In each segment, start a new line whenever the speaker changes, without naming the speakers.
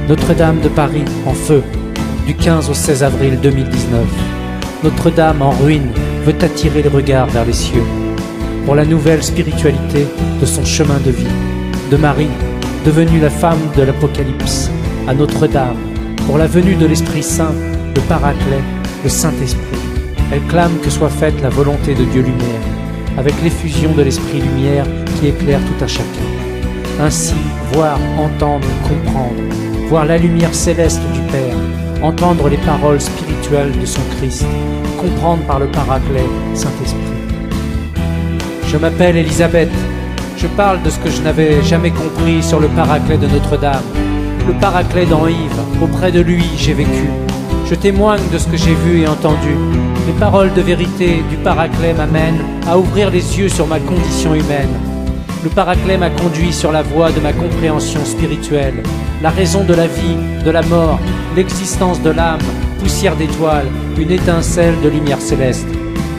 Notre-Dame de Paris en feu, du 15 au 16 avril 2019. Notre-Dame en ruine veut attirer les regards vers les cieux pour la nouvelle spiritualité de son chemin de vie, de Marie, devenue la femme de l'Apocalypse, à Notre-Dame, pour la venue de l'Esprit Saint, le Paraclet, le Saint-Esprit. Elle clame que soit faite la volonté de Dieu Lumière, avec l'effusion de l'Esprit Lumière qui éclaire tout un chacun. Ainsi, voir, entendre, comprendre, voir la lumière céleste du Père, entendre les paroles spirituelles de son Christ, comprendre par le Paraclet, Saint-Esprit. Je m'appelle Elisabeth, je parle de ce que je n'avais jamais compris sur le Paraclet de Notre-Dame, le Paraclet dans Yves, auprès de lui j'ai vécu. Je témoigne de ce que j'ai vu et entendu. Les paroles de vérité du Paraclet m'amènent à ouvrir les yeux sur ma condition humaine. Le Paraclet m'a conduit sur la voie de ma compréhension spirituelle, la raison de la vie, de la mort, l'existence de l'âme, poussière d'étoiles, une étincelle de lumière céleste.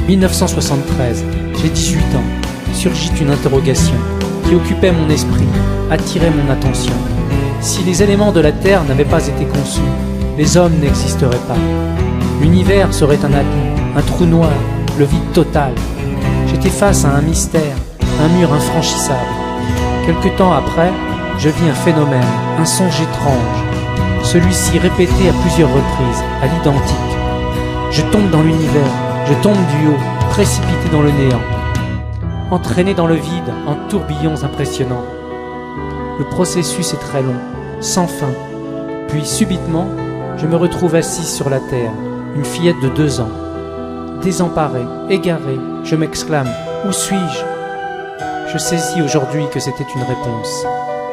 1973, j'ai 18 ans, surgit une interrogation qui occupait mon esprit, attirait mon attention. Si les éléments de la Terre n'avaient pas été conçus, les hommes n'existeraient pas. L'univers serait un abîme, un trou noir, le vide total. J'étais face à un mystère, un mur infranchissable. Quelque temps après, je vis un phénomène, un songe étrange, celui-ci répété à plusieurs reprises, à l'identique. Je tombe dans l'univers, je tombe du haut, précipité dans le néant, entraîné dans le vide en tourbillons impressionnants. Le processus est très long, sans fin. Puis subitement, je me retrouve assise sur la terre, une fillette de 2 ans. Désemparée, égarée, je m'exclame « Où suis-je » Je saisis aujourd'hui que c'était une réponse.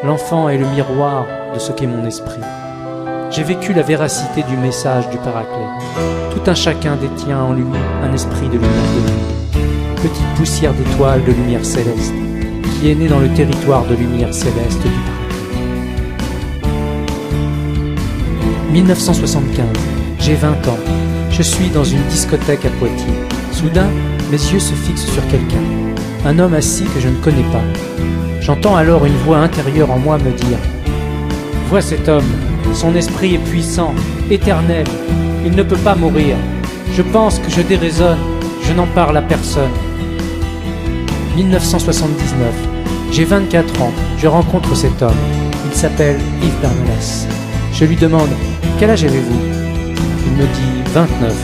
L'enfant est le miroir de ce qu'est mon esprit. J'ai vécu la véracité du message du Paraclet. Tout un chacun détient en lui un esprit de lumière de vie. Petite poussière d'étoiles de lumière céleste, qui est née dans le territoire de lumière céleste du Paraclet. 1975, j'ai 20 ans. Je suis dans une discothèque à Poitiers. Soudain, mes yeux se fixent sur quelqu'un. Un homme assis que je ne connais pas. J'entends alors une voix intérieure en moi me dire « Vois cet homme, son esprit est puissant, éternel, il ne peut pas mourir. Je pense que je déraisonne, je n'en parle à personne. » 1979, j'ai 24 ans, je rencontre cet homme. Il s'appelle Yves Bermelas. Je lui demande « Quel âge avez-vous » Il me dit « 29 ».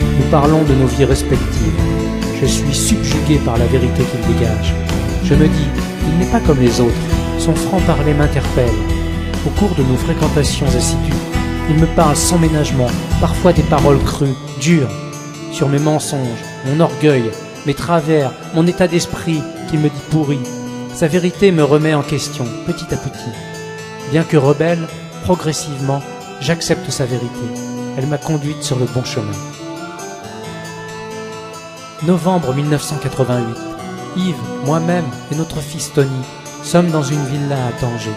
Nous parlons de nos vies respectives. Je suis subjugué par la vérité qu'il dégage. Je me dis « Il n'est pas comme les autres. Son franc-parler m'interpelle. » Au cours de nos fréquentations assidues, il me parle sans ménagement, parfois des paroles crues, dures, sur mes mensonges, mon orgueil, mes travers, mon état d'esprit qu'il me dit pourri. Sa vérité me remet en question, petit à petit. Bien que rebelle, progressivement, j'accepte sa vérité. Elle m'a conduite sur le bon chemin. Novembre 1988. Yves, moi-même et notre fils Tony sommes dans une villa à Tanger.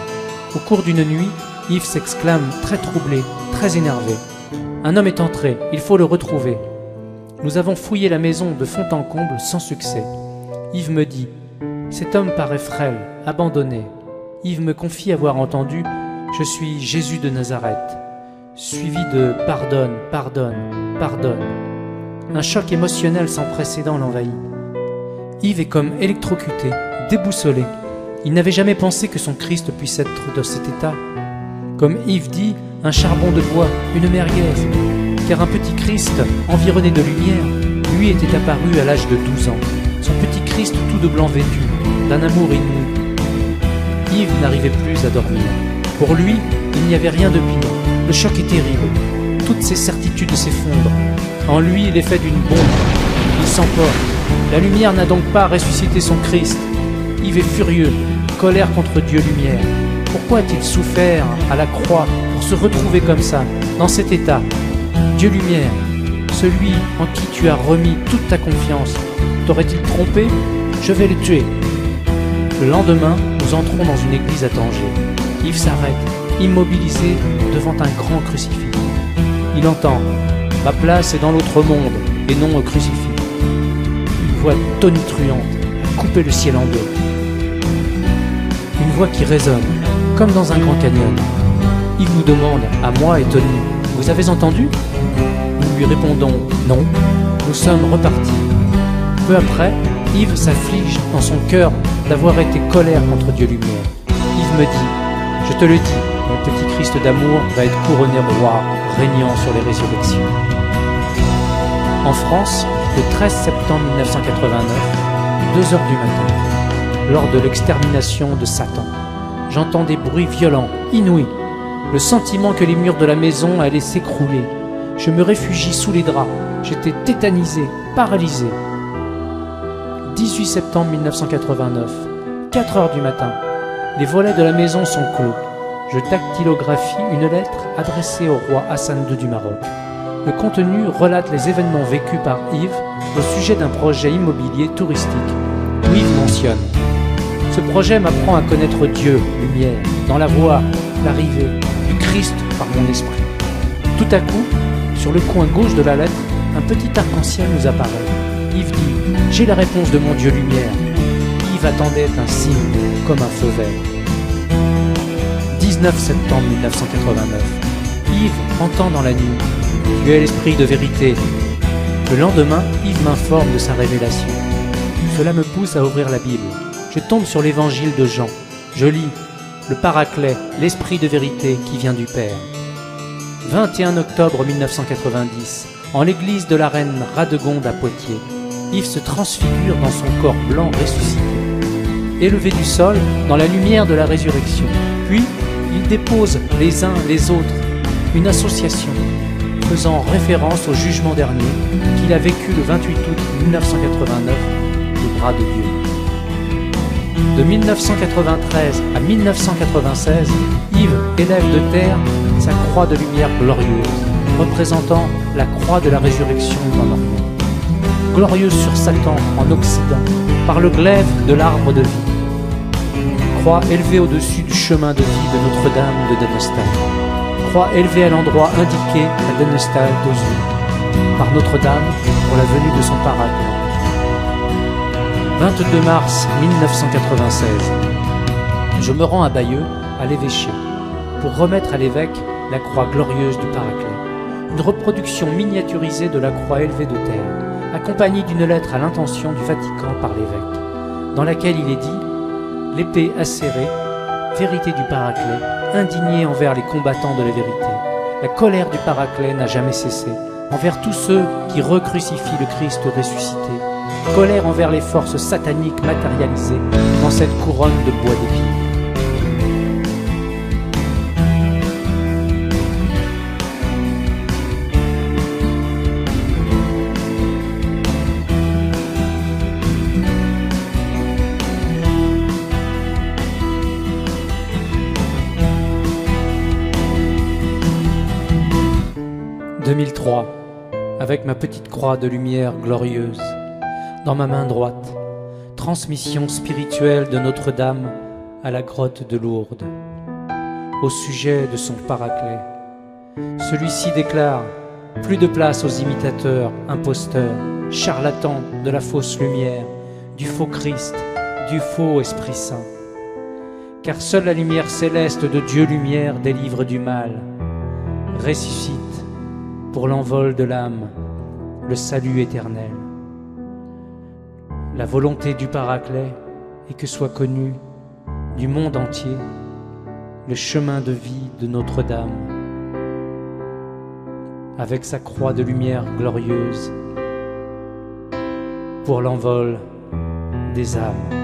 Au cours d'une nuit, Yves s'exclame très troublé, très énervé. Un homme est entré, il faut le retrouver. Nous avons fouillé la maison de fond en comble sans succès. Yves me dit « Cet homme paraît frêle, abandonné. » Yves me confie avoir entendu « Je suis Jésus de Nazareth », suivi de « Pardonne, pardonne, pardonne ». Un choc émotionnel sans précédent l'envahit. Yves est comme électrocuté, déboussolé. Il n'avait jamais pensé que son Christ puisse être dans cet état. Comme Yves dit, un charbon de bois, une merguez. Car un petit Christ, environné de lumière, lui était apparu à l'âge de 12 ans. Son petit Christ tout de blanc vêtu, d'un amour inouï. Yves n'arrivait plus à dormir. Pour lui, il n'y avait rien de pire. Le choc est terrible. Toutes ses certitudes s'effondrent. En lui, l'effet d'une bombe. Il s'emporte. La lumière n'a donc pas ressuscité son Christ. Yves est furieux, colère contre Dieu Lumière. Pourquoi a-t-il souffert à la croix pour se retrouver comme ça, dans cet état? Dieu Lumière, celui en qui tu as remis toute ta confiance, t'aurait-il trompé? Je vais le tuer. Le lendemain, nous entrons dans une église à Tanger. Yves s'arrête, immobilisé devant un grand crucifix. Il entend « Ma place est dans l'autre monde et non au crucifix ». Une voix tonitruante a coupé le ciel en deux. Une voix qui résonne, comme dans un grand canyon. Yves nous demande, à moi étonné, « Vous avez entendu ?» Nous lui répondons, « Non, nous sommes repartis. » Peu après, Yves s'afflige dans son cœur d'avoir été colère contre Dieu Lumière. Yves me dit, « Je te le dis, mon petit Christ d'amour va être couronné roi, régnant sur les résurrections. » En France, le 13 septembre 1989, 2 heures du matin, lors de l'extermination de Satan, j'entends des bruits violents, inouïs, le sentiment que les murs de la maison allaient s'écrouler. Je me réfugie sous les draps, j'étais tétanisé, paralysé. 18 septembre 1989, 4 heures du matin, les volets de la maison sont clos. Je dactylographie une lettre adressée au roi Hassan II du Maroc. Le contenu relate les événements vécus par Yves au sujet d'un projet immobilier touristique où Yves mentionne: ce projet m'apprend à connaître Dieu, lumière, dans la voie, l'arrivée du Christ par mon esprit. Tout à coup, sur le coin gauche de la lettre, un petit arc-en-ciel nous apparaît. Yves dit: j'ai la réponse de mon Dieu lumière. Yves attendait un signe, comme un feu vert. 19 septembre 1989. Yves entend dans la nuit: tu es l'esprit de vérité. Le lendemain, Yves m'informe de sa révélation. Cela me pousse à ouvrir la Bible. Je tombe sur l'évangile de Jean. Je lis: le Paraclet, l'esprit de vérité qui vient du Père. 21 octobre 1990, en l'église de la reine Radegonde à Poitiers, Yves se transfigure dans son corps blanc ressuscité. Élevé du sol, dans la lumière de la résurrection. Puis, il dépose les uns les autres une association faisant référence au jugement dernier qu'il a vécu le 28 août 1989 du bras de Dieu. De 1993 à 1996, Yves élève de terre sa croix de lumière glorieuse, représentant la croix de la résurrection en Orient. Glorieuse sur Satan en Occident, par le glaive de l'arbre de vie. Croix élevée au-dessus du chemin de vie de Notre-Dame de Dennestal. Croix élevée à l'endroit indiqué à Dennestal d'Ozur, par Notre-Dame pour la venue de son Paraclet. 22 mars 1996. Je me rends à Bayeux, à l'évêché, pour remettre à l'évêque la croix glorieuse du Paraclet, une reproduction miniaturisée de la croix élevée de terre, accompagnée d'une lettre à l'intention du Vatican par l'évêque, dans laquelle il est dit: l'épée acérée, vérité du Paraclet, indignée envers les combattants de la vérité. La colère du Paraclet n'a jamais cessé envers tous ceux qui recrucifient le Christ ressuscité. Colère envers les forces sataniques matérialisées dans cette couronne de bois d'épines. « 2003, avec ma petite croix de lumière glorieuse, dans ma main droite, transmission spirituelle de Notre-Dame à la grotte de Lourdes. Au sujet de son Paraclet, celui-ci déclare: plus de place aux imitateurs, imposteurs, charlatans de la fausse lumière, du faux Christ, du faux Esprit Saint. Car seule la lumière céleste de Dieu lumière délivre du mal, ressuscite pour l'envol de l'âme, le salut éternel. La volonté du Paraclet est que soit connu du monde entier le chemin de vie de Notre-Dame, avec sa croix de lumière glorieuse pour l'envol des âmes.